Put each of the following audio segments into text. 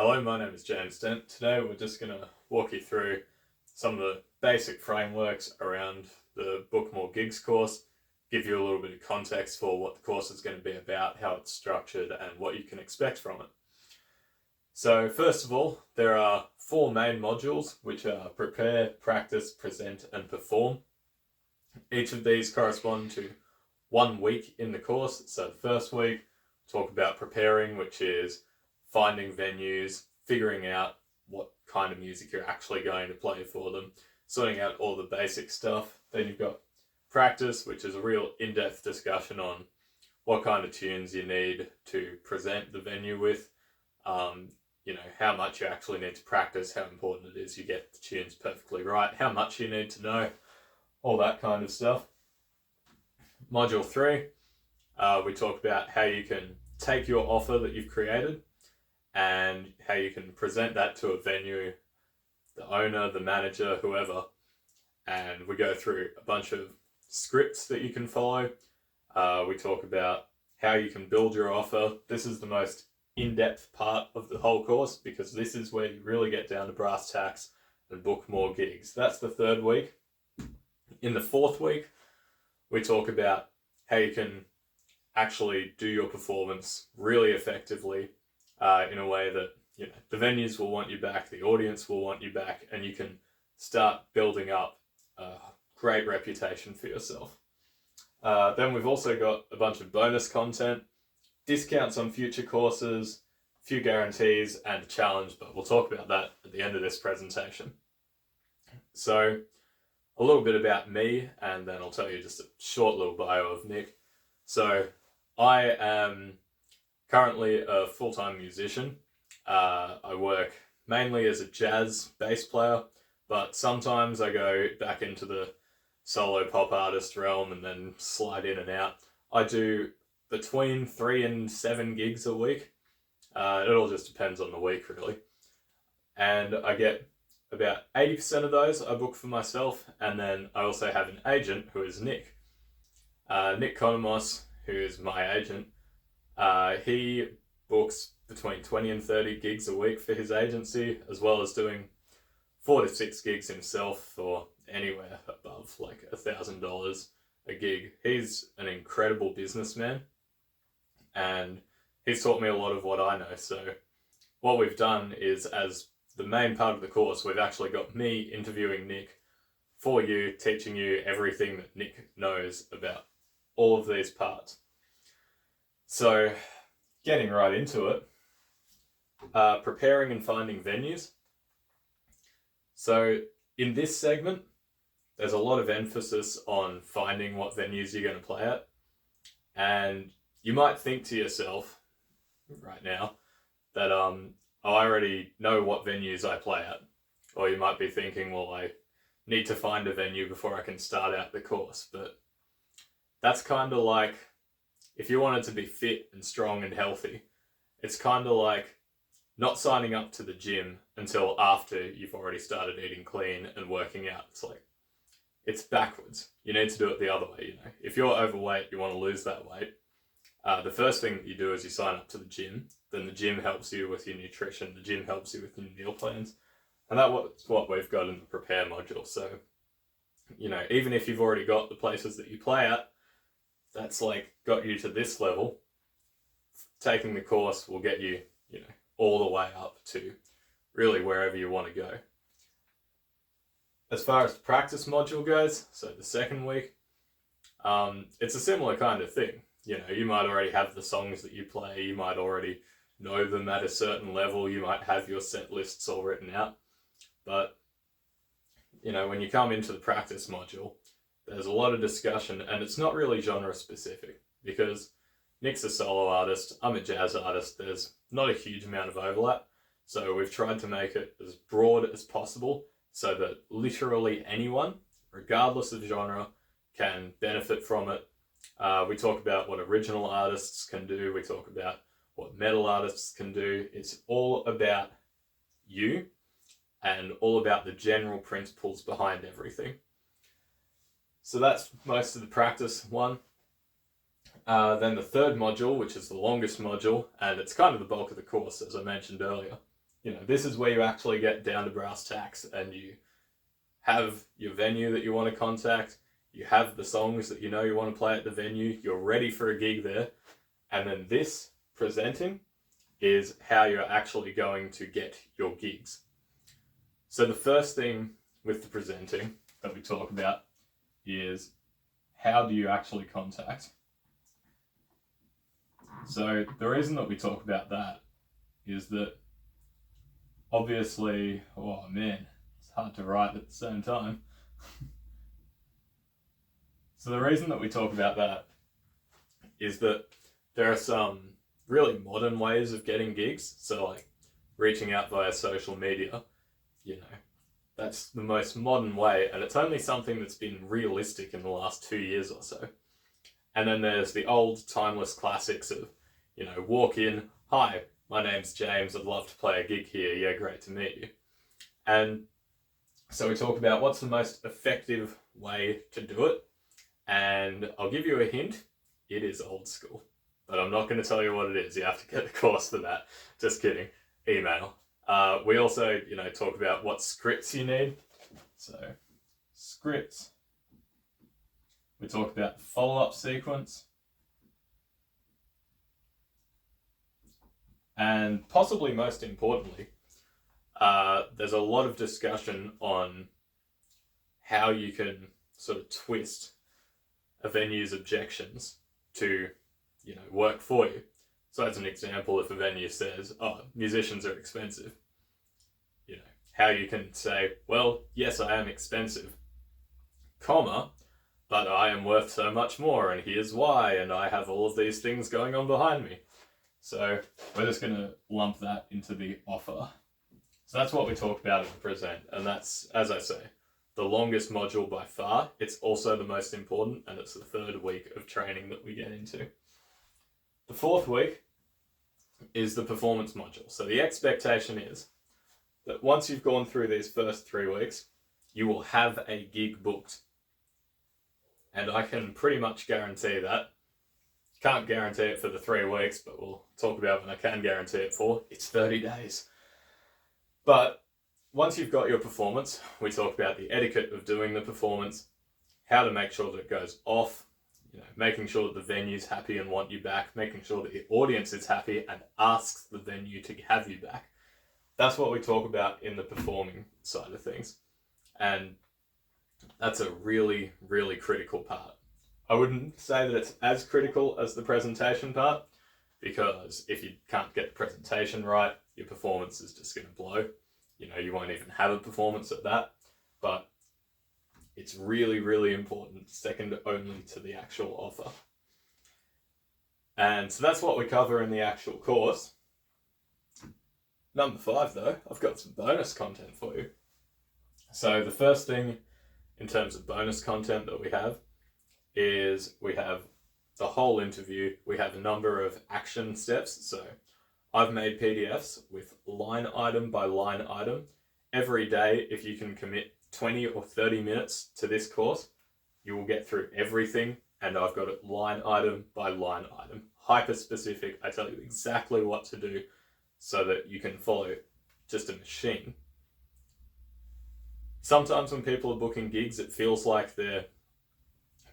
Hello, my name is James Dent. Today we're just going to walk you through some of the basic frameworks around the Book More Gigs course, give you a little bit of context for what the course is going to be about, how it's structured, and what you can expect from it. So first of all, there are 4 main modules, which are Prepare, Practice, Present, and Perform. Each of these correspond to 1 week in the course. So the first week, talk about preparing, which is finding venues, figuring out what kind of music you're actually going to play for them, sorting out all the basic stuff. Then you've got practice, which is a real in-depth discussion on what kind of tunes you need to present the venue with, how much you actually need to practice, how important it is you get the tunes perfectly right, how much you need to know, all that kind of stuff. Module 3, we talk about how you can take your offer that you've created and how you can present that to a venue, the owner, the manager, whoever. And we go through a bunch of scripts that you can follow. We talk about how you can build your offer. This is the most in-depth part of the whole course because this is where you really get down to brass tacks and book more gigs. That's the 3rd week. In the 4th week, we talk about how you can actually do your performance really effectively in a way that the venues will want you back, the audience will want you back, and you can start building up a great reputation for yourself. Then we've also got a bunch of bonus content, discounts on future courses, a few guarantees, and a challenge, but we'll talk about that at the end of this presentation. So a little bit about me, and then I'll tell you just a short little bio of Nick. So I am currently a full-time musician. I work mainly as a jazz bass player, but sometimes I go back into the solo pop artist realm and then slide in and out. I do between 3 and 7 gigs a week. It all just depends on the week, really. And I get about 80% of those I book for myself, and then I also have an agent who is Nick. Nick Konomos, who is my agent. He books between 20 and 30 gigs a week for his agency, as well as doing 4 to 6 gigs himself for anywhere above like $1,000 a gig. He's an incredible businessman, and he's taught me a lot of what I know. So what we've done is, as the main part of the course, we've actually got me interviewing Nick for you, teaching you everything that Nick knows about all of these parts. So getting right into it, preparing and finding venues. So in this segment, there's a lot of emphasis on finding what venues you're going to play at. And you might think to yourself right now that I already know what venues I play at. Or you might be thinking, well, I need to find a venue before I can start out the course. But that's kind of like, if you wanted to be fit and strong and healthy, it's kind of like not signing up to the gym until after you've already started eating clean and working out. It's backwards. You need to do it the other way. If you're overweight, you want to lose that weight. The first thing that you do is you sign up to the gym. Then the gym helps you with your nutrition. The gym helps you with your meal plans. And that's what we've got in the prepare module. So, even if you've already got the places that you play at, that's got you to this level. Taking the course will get you, all the way up to really wherever you want to go. As far as the practice module goes, so the 2nd week, it's a similar kind of thing. You might already have the songs that you play, you might already know them at a certain level, you might have your set lists all written out. But, when you come into the practice module, there's a lot of discussion, and it's not really genre specific because Nick's a solo artist, I'm a jazz artist, there's not a huge amount of overlap. So we've tried to make it as broad as possible so that literally anyone, regardless of genre, can benefit from it. We talk about what original artists can do, we talk about what metal artists can do. It's all about you and all about the general principles behind everything. So that's most of the practice one. Then the 3rd module, which is the longest module, and it's kind of the bulk of the course, as I mentioned earlier, this is where you actually get down to brass tacks, and you have your venue that you want to contact, you have the songs that you want to play at the venue, you're ready for a gig there, and then this presenting is how you're actually going to get your gigs. So the first thing with the presenting that we talk about is, how do you actually contact? So the reason that we talk about that is that obviously, oh man, it's hard to write at the same time. So the reason that we talk about that is that there are some really modern ways of getting gigs. So like reaching out via social media, that's the most modern way, and it's only something that's been realistic in the last 2 years or so. And then there's the old timeless classics of, walk in, hi, my name's James, I'd love to play a gig here, yeah, great to meet you. And so we talk about what's the most effective way to do it, and I'll give you a hint, it is old school. But I'm not going to tell you what it is, you have to get the course for that. Just kidding, email. We also, talk about what scripts you need. So, scripts. We talk about the follow-up sequence. And possibly most importantly, there's a lot of discussion on how you can sort of twist a venue's objections to, work for you. So as an example, if a venue says, oh, musicians are expensive, how you can say, well, yes, I am expensive, comma, but I am worth so much more, and here's why, and I have all of these things going on behind me. So we're just going to lump that into the offer. So that's what we talk about in the present, and that's, as I say, the longest module by far. It's also the most important, and it's the third week of training that we get into. The fourth week is the performance module. So the expectation is that once you've gone through these first 3 weeks, you will have a gig booked. And I can pretty much guarantee that. Can't guarantee it for the 3 weeks, but we'll talk about when I can guarantee it for. It's 30 days. But once you've got your performance, we talk about the etiquette of doing the performance, how to make sure that it goes off, making sure that the venue's happy and want you back, making sure that the audience is happy and asks the venue to have you back. That's what we talk about in the performing side of things. And that's a really, really critical part. I wouldn't say that it's as critical as the presentation part, because if you can't get the presentation right, your performance is just going to blow. You won't even have a performance at that. But it's really, really important, second only to the actual offer. And so that's what we cover in the actual course. Number 5, though, I've got some bonus content for you. So the first thing in terms of bonus content that we have is we have the whole interview. We have a number of action steps. So I've made PDFs with line item by line item. Every day, if you can commit 20 or 30 minutes to this course, you will get through everything, and I've got it line item by line item. Hyper specific, I tell you exactly what to do so that you can follow just a machine. Sometimes when people are booking gigs, it feels like they're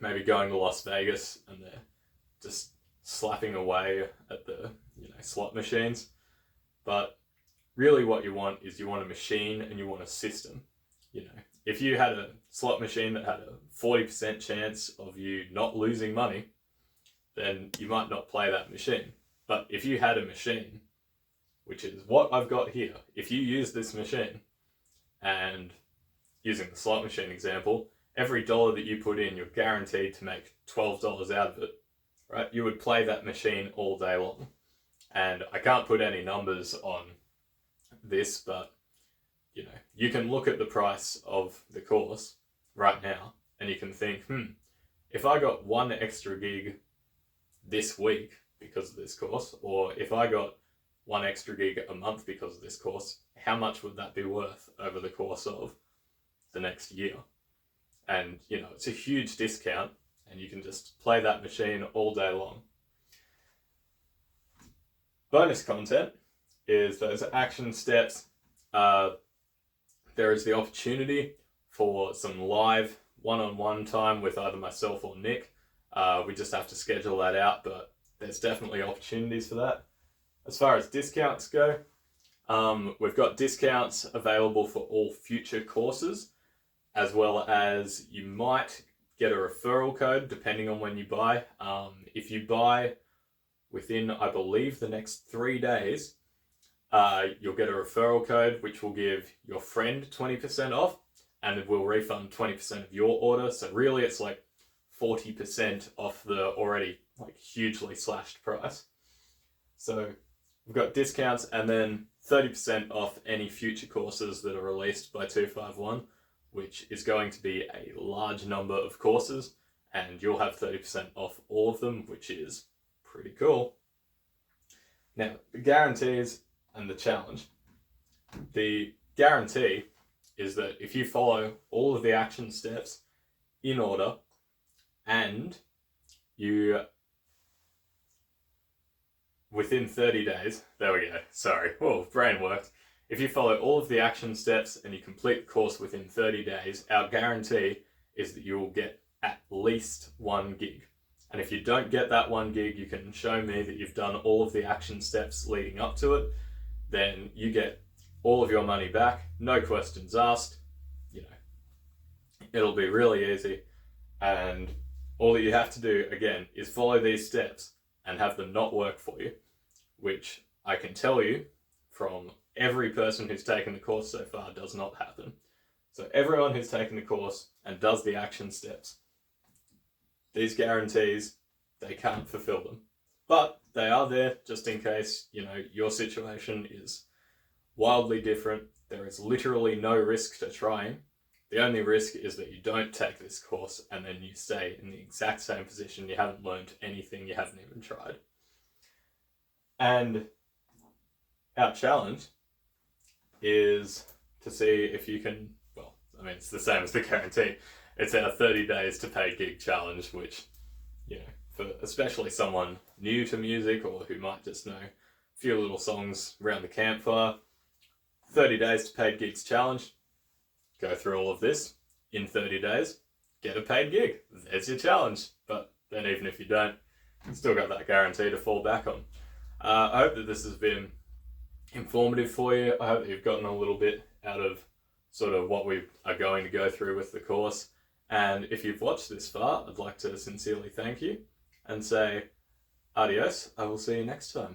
maybe going to Las Vegas and they're just slapping away at the slot machines. But really what you want is you want a machine and you want a system. If you had a slot machine that had a 40% chance of you not losing money, then you might not play that machine. But if you had a machine, which is what I've got here, if you use this machine, and using the slot machine example, every dollar that you put in, you're guaranteed to make $12 out of it, right? You would play that machine all day long. And I can't put any numbers on this, but you can look at the price of the course right now and you can think, if I got one extra gig this week because of this course, or if I got one extra gig a month because of this course, how much would that be worth over the course of the next year? And, it's a huge discount and you can just play that machine all day long. Bonus content is those action steps. There is the opportunity for some live one-on-one time with either myself or Nick. We just have to schedule that out, but there's definitely opportunities for that. As far as discounts go, we've got discounts available for all future courses, as well as you might get a referral code depending on when you buy. If you buy within, I believe, the next 3 days, you'll get a referral code which will give your friend 20% off, and it will refund 20% of your order. So really it's like 40% off the already like hugely slashed price. So we've got discounts, and then 30% off any future courses that are released by 251, which is going to be a large number of courses, and you'll have 30% off all of them, which is pretty cool. Now, the guarantees and the challenge. The guarantee is that if you follow all of the action steps in order, and you, within 30 days, there we go, sorry, whoa, brain worked. If you follow all of the action steps and you complete the course within 30 days, our guarantee is that you will get at least 1 gig. And if you don't get that 1 gig, you can show me that you've done all of the action steps leading up to it, then you get all of your money back, no questions asked. You know, it'll be really easy, and all that you have to do, again, is follow these steps and have them not work for you, which I can tell you from every person who's taken the course so far does not happen. So everyone who's taken the course and does the action steps, these guarantees, they can't fulfill them. But they are there just in case, you know, your situation is wildly different. There is literally no risk to trying. The only risk is that you don't take this course and then you stay in the exact same position. You haven't learned anything, you haven't even tried. And our challenge is to see if you can, well, I mean, it's the same as the guarantee. It's our 30 days to pay gig challenge, which, you know, for especially someone new to music or who might just know a few little songs around the campfire, 30 days to paid gigs challenge. Go through all of this in 30 days, get a paid gig. There's your challenge. But then even if you don't, you've still got that guarantee to fall back on. I hope that this has been informative for you. I hope that you've gotten a little bit out of sort of what we are going to go through with the course. And if you've watched this far, I'd like to sincerely thank you and say adios. I will see you next time.